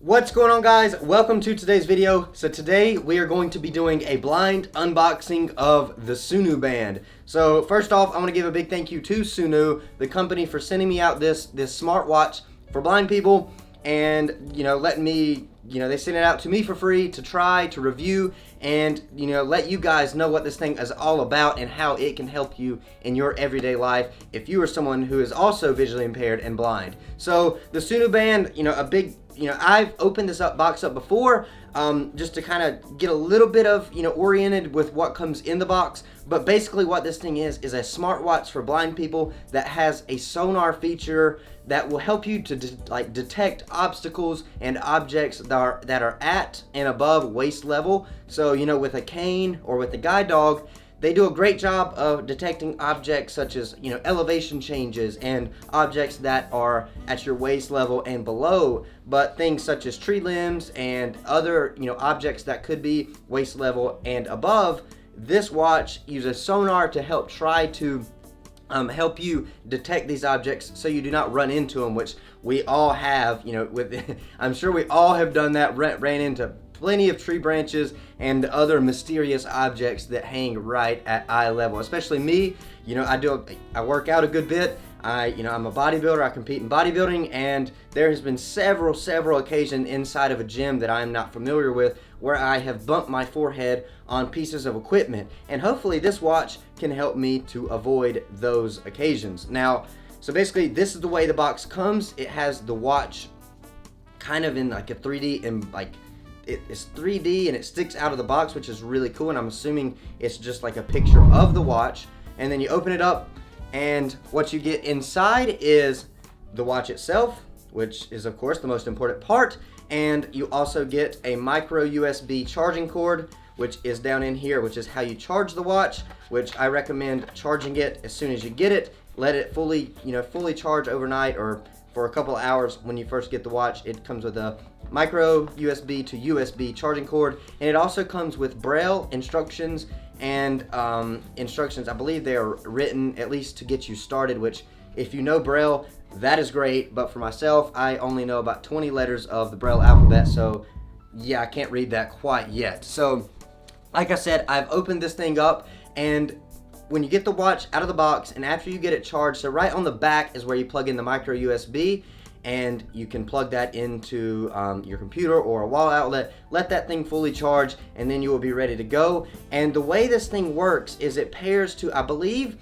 What's going on, guys? Welcome to today's video. So today we are going to be doing a blind unboxing of the Sunu Band. So first off, I want to give a big thank you to Sunu, the company, for sending me out this smartwatch for blind people, and letting me, they sent it out to me for free to try, to review, and let you guys know what this thing is all about and how it can help you in your everyday life if you are someone who is also visually impaired and blind. So the Sunu Band, I've opened this box up before, just to kind of get a little bit of, oriented with what comes in the box. But basically what this thing is a smartwatch for blind people that has a sonar feature that will help you to detect obstacles and objects that are at and above waist level. So, with a cane or with a guide dog, they do a great job of detecting objects such as, elevation changes and objects that are at your waist level and below, but things such as tree limbs and other, objects that could be waist level and above. This watch uses sonar to help try to help you detect these objects so you do not run into them, which we all have, I'm sure we all have done that, ran into plenty of tree branches and other mysterious objects that hang right at eye level. Especially me, I work out a good bit. I'm a bodybuilder. I compete in bodybuilding, and there has been several occasions inside of a gym that I'm not familiar with where I have bumped my forehead on pieces of equipment, and hopefully this watch can help me to avoid those occasions. Now, so basically this is the way the box comes. It has the watch kind of in like a 3D, and it's 3D and it sticks out of the box, which is really cool, and I'm assuming it's just like a picture of the watch. And then you open it up, and what you get inside is the watch itself, which is of course the most important part, and you also get a micro USB charging cord, which is down in here, which is how you charge the watch, which I recommend charging it as soon as you get it. Let it fully charge overnight or for a couple of hours when you first get the watch. It comes with a micro USB to USB charging cord, and it also comes with Braille instructions and instructions. I believe they are written at least to get you started, which if you know Braille, that is great, but for myself, I only know about 20 letters of the Braille alphabet, so yeah, I can't read that quite yet. So like I said, I've opened this thing up, and when you get the watch out of the box and after you get it charged, so right on the back is where you plug in the micro USB, and you can plug that into your computer or a wall outlet, let that thing fully charge, and then you will be ready to go. And the way this thing works is it pairs to, I believe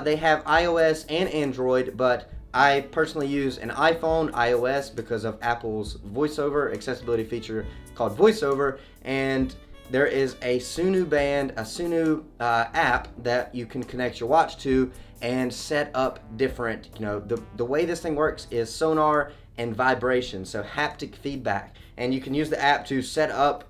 they have iOS and Android, but I personally use an iPhone iOS because of Apple's voiceover accessibility feature called voiceover, and there is a Sunu Band, a Sunu app that you can connect your watch to and set up different, the way this thing works is sonar and vibration, so haptic feedback. And you can use the app to set up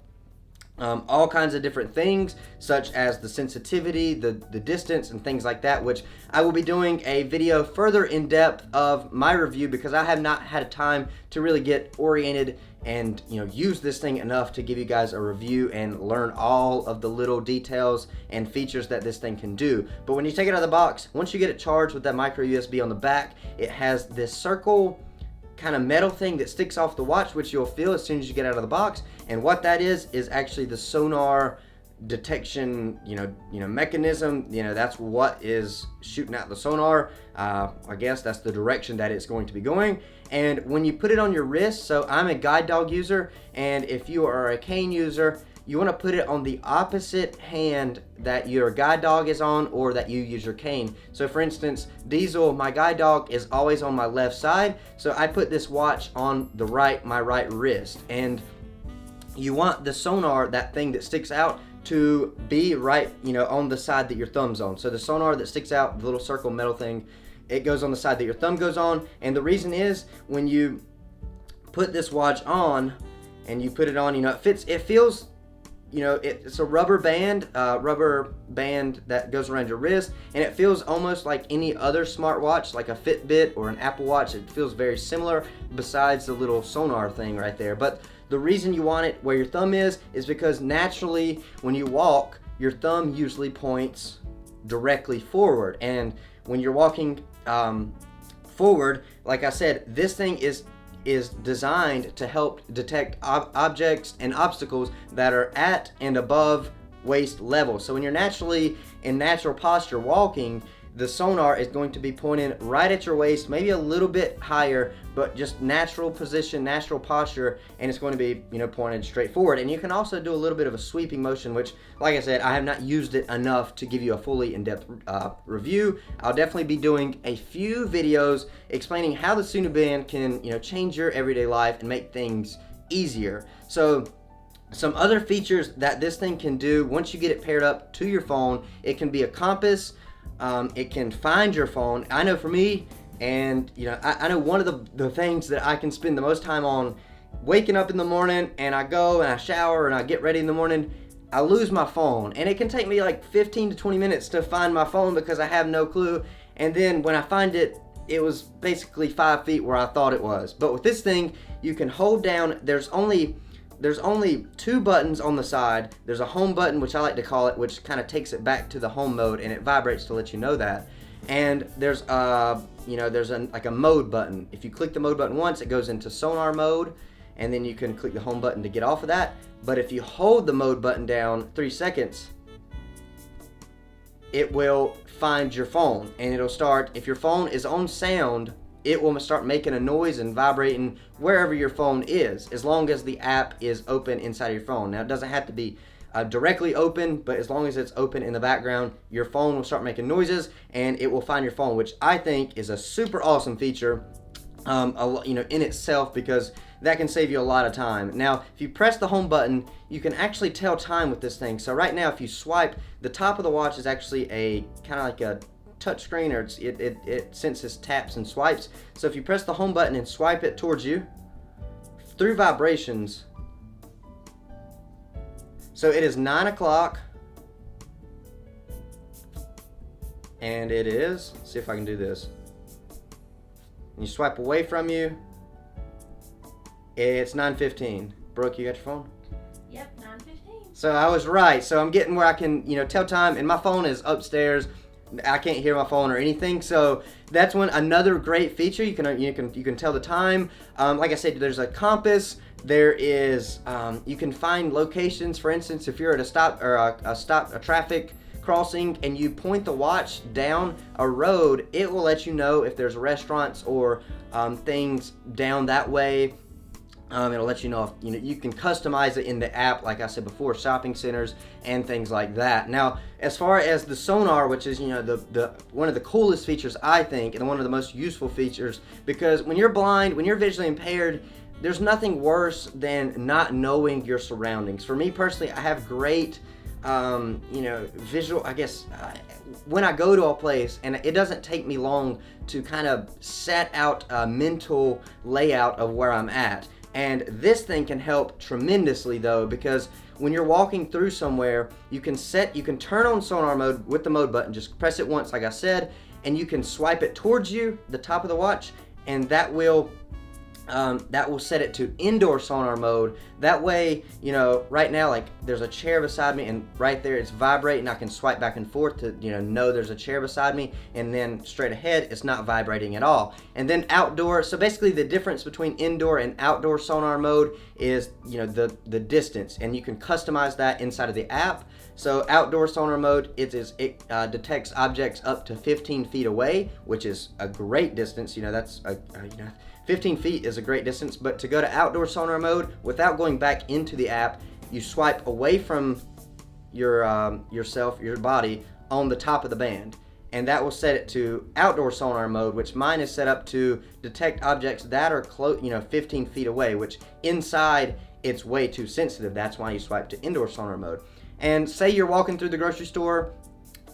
all kinds of different things, such as the sensitivity, the distance, and things like that, which I will be doing a video further in depth of my review, because I have not had time to really get oriented and use this thing enough to give you guys a review and learn all of the little details and features that this thing can do. But when you take it out of the box, once you get it charged with that micro USB on the back, it has this circle kind of metal thing that sticks off the watch, which you'll feel as soon as you get out of the box. And what that is actually the sonar detection mechanism. That's what is shooting out the sonar. I guess that's the direction that it's going to be going. And when you put it on your wrist, so I'm a guide dog user, and if you are a cane user, you want to put it on the opposite hand that your guide dog is on, or that you use your cane. So for instance, Diesel, my guide dog, is always on my left side, so I put this watch on my right wrist. And you want the sonar, that thing that sticks out, to be right, on the side that your thumb's on. So the sonar that sticks out, the little circle metal thing, it goes on the side that your thumb goes on. And the reason is, when you put this watch on and you put it on, it feels, it's a rubber band that goes around your wrist, and it feels almost like any other smartwatch, like a Fitbit or an Apple Watch. It feels very similar, besides the little sonar thing right there. But the reason you want it where your thumb is because naturally when you walk, your thumb usually points directly forward, and when you're walking forward, like I said, this thing is is designed to help detect objects and obstacles that are at and above waist level. So when you're naturally in natural posture walking, the sonar is going to be pointing right at your waist, maybe a little bit higher, but just natural position, natural posture, and it's going to be, pointed straight forward. And you can also do a little bit of a sweeping motion, which, like I said, I have not used it enough to give you a fully in-depth review. I'll definitely be doing a few videos explaining how the Sunu Band can, change your everyday life and make things easier. So some other features that this thing can do once you get it paired up to your phone, it can be a compass. It can find your phone. I know for me, and I know one of the things that I can spend the most time on, waking up in the morning and I go and I shower and I get ready in the morning, I lose my phone. And it can take me like 15 to 20 minutes to find my phone because I have no clue. And then when I find it, it was basically 5 feet where I thought it was. But with this thing, you can hold down, there's only 2 buttons on the side. There's a home button, which I like to call it, which kind of takes it back to the home mode, and it vibrates to let you know that. And there's like a mode button. If you click the mode button once, it goes into sonar mode, and then you can click the home button to get off of that. But if you hold the mode button down 3 seconds, it will find your phone, and it'll start, if your phone is on sound, it will start making a noise and vibrating wherever your phone is, as long as the app is open inside of your phone. Now, it doesn't have to be directly open, but as long as it's open in the background, your phone will start making noises, and it will find your phone, which I think is a super awesome feature, in itself, because that can save you a lot of time. Now, if you press the home button, you can actually tell time with this thing. So right now, if you swipe, the top of the watch is actually a kind of like a touch screen, or it senses taps and swipes. So if you press the home button and swipe it towards you through vibrations, so it is 9 o'clock, and it is, let's see if I can do this, and you swipe away from you, it's 9:15. Brooke, you got your phone? Yep, 9:15. So I was right. So I'm getting where I can tell time, and my phone is upstairs. I can't hear my phone or anything, so that's another great feature. You can tell the time. Like I said, there's a compass. There is you can find locations. For instance, if you're at a stop or a traffic crossing and you point the watch down a road, it will let you know if there's restaurants or things down that way. It'll let you know if you can customize it in the app, like I said before, shopping centers and things like that. Now, as far as the sonar, which is the one of the coolest features, I think, and one of the most useful features, because when you're blind, when you're visually impaired, there's nothing worse than not knowing your surroundings. For me personally, I have great visual, I guess, when I go to a place, and it doesn't take me long to kind of set out a mental layout of where I'm at. And this thing can help tremendously, though, because when you're walking through somewhere, you can turn on sonar mode with the mode button. Just press it once, like I said, and you can swipe it towards you, the top of the watch, and that will set it to indoor sonar mode. That way, right now, like, there's a chair beside me, and right there it's vibrating. I can swipe back and forth to know there's a chair beside me, and then straight ahead it's not vibrating at all. And then outdoor, so basically the difference between indoor and outdoor sonar mode is the distance, and you can customize that inside of the app. So outdoor sonar mode, it detects objects up to 15 feet away, which is a great distance. That's 15 feet is a great distance. But to go to outdoor sonar mode without going back into the app, you swipe away from your body on the top of the band, and that will set it to outdoor sonar mode, which mine is set up to detect objects that are close, 15 feet away, which inside it's way too sensitive. That's why you swipe to indoor sonar mode. And say you're walking through the grocery store,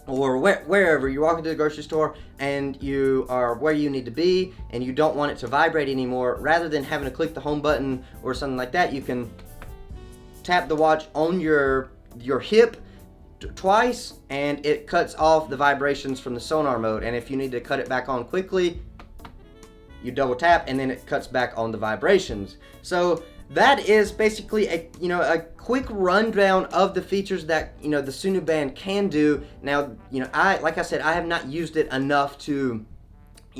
or wherever you're walking to the grocery store, and you are where you need to be, and you don't want it to vibrate anymore, rather than having to click the home button or something like that, you can tap the watch on your hip twice, and it cuts off the vibrations from the sonar mode. And if you need to cut it back on quickly, you double tap, and then it cuts back on the vibrations. So that is basically a quick rundown of the features that the Sunu Band can do. Now, like I said, I have not used it enough to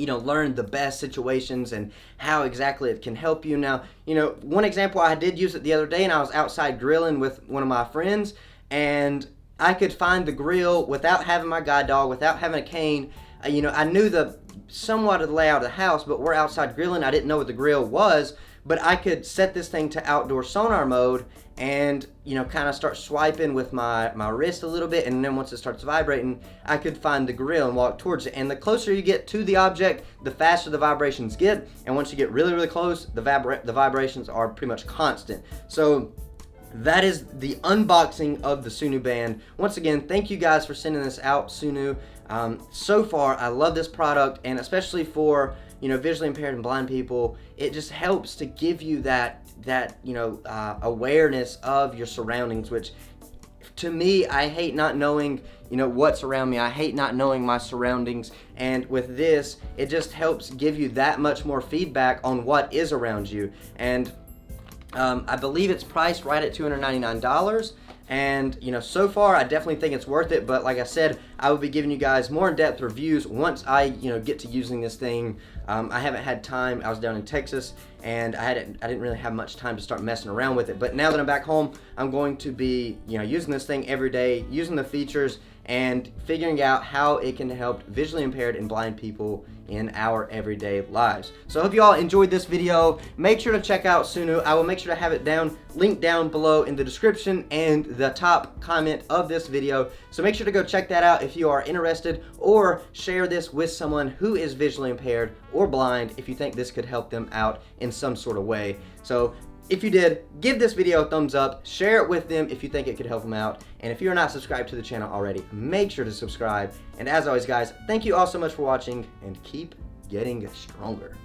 learn the best situations and how exactly it can help you. Now, one example, I did use it the other day, and I was outside grilling with one of my friends, and I could find the grill without having my guide dog, without having a cane. I knew somewhat of the layout of the house, but we're outside grilling. I didn't know what the grill was, but I could set this thing to outdoor sonar mode and, kind of start swiping with my wrist a little bit, and then once it starts vibrating, I could find the grill and walk towards it. And the closer you get to the object, the faster the vibrations get, and once you get really, really close, the vibrations are pretty much constant. So that is the unboxing of the Sunu Band. Once again, thank you guys for sending this out, Sunu. So far, I love this product, and especially for visually impaired and blind people, it just helps to give you that awareness of your surroundings, which to me, I hate not knowing what's around me. I hate not knowing my surroundings, and with this, it just helps give you that much more feedback on what is around you. And I believe it's priced right at $299, and so far I definitely think it's worth it. But like I said, I will be giving you guys more in-depth reviews once I get to using this thing. I haven't had time. I was down in Texas, and I didn't really have much time to start messing around with it. But now that I'm back home, I'm going to be using this thing every day, using the features and figuring out how it can help visually impaired and blind people in our everyday lives. So I hope you all enjoyed this video. Make sure to check out Sunu. I will make sure to have it linked down below in the description and the top comment of this video. So make sure to go check that out if you are interested, or share this with someone who is visually impaired or blind if you think this could help them out in some sort of way. So if you did, give this video a thumbs up, share it with them if you think it could help them out, and if you're not subscribed to the channel already, make sure to subscribe. And as always, guys, thank you all so much for watching, and keep getting stronger.